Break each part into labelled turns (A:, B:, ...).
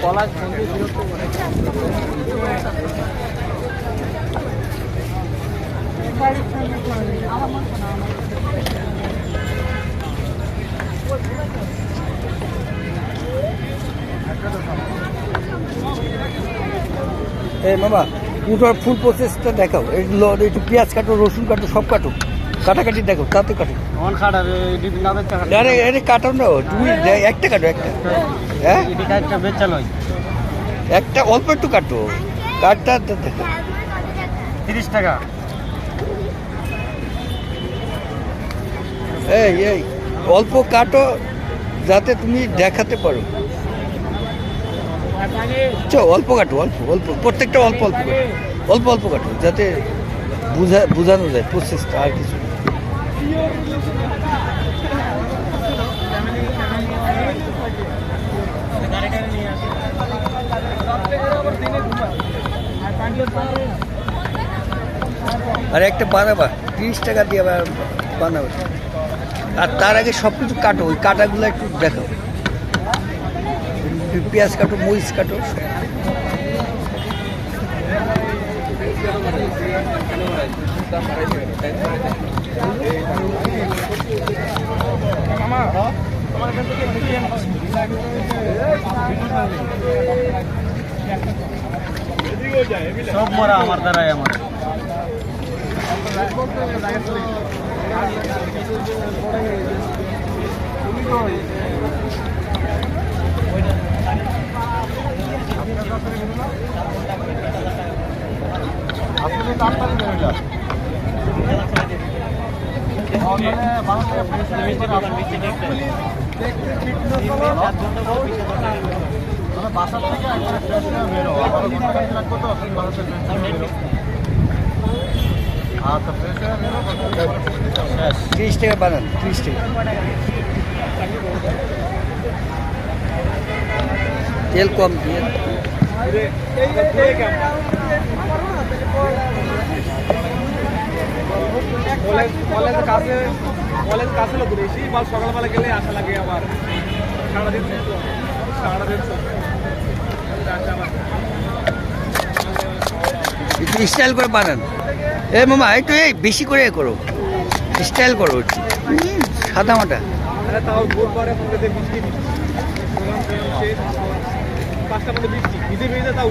A: পলাশ বন্ধু বিরক্ত করে।
B: মামা পুরোটার ফুল প্রসেসটা দেখাও, একটু পেঁয়াজ কাটো, রসুন কাটো, সব কাটো, কাটাকাটি দেখো, তাতে কাটো। আরে কাটো না, তুমি একটা কাটো, একটা। হ্যাঁ একটা অল্প একটু কাটো, কাটটা দেখো
A: 30 টাকা।
B: এই অল্প কাটো যাতে তুমি দেখাতে পারো। অল্প কাটো, অল্প অল্প, প্রত্যেকটা অল্প অল্প কাটো, অল্প অল্প কাটো যাতে বোঝানো যায় প্রসেসটা, আর কিছু। আর একটা বানাবা 30 টাকা দিয়ে আবার বানাবে। আর তার আগে সব কিছু কাটো, ওই কাটাগুলো একটু দেখাও, পেঁয়াজ কাটো, মরিচ কাটো।
A: সব মরা আমার দ্বারাই আমার। বাসার থেকে বেরো, রাখবো তো মানুষের আচ্ছা,
B: 30 টাকা বানান, 30 টাকা। তেল কম দিয়ে
A: কলেজ কাছে লোক বেশি, বাস সকালবেলা গেলে আসা লাগে, আবার সারাদিন
B: একটু স্টাইল করে বানান। মামা একটু বেশি করে করো, স্টাইল করো, সাদা মাটা।
A: তাও বুধবারে বৃষ্টি, 5টার মধ্যে বৃষ্টি, ভিজে তাও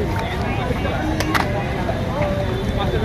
A: 5টা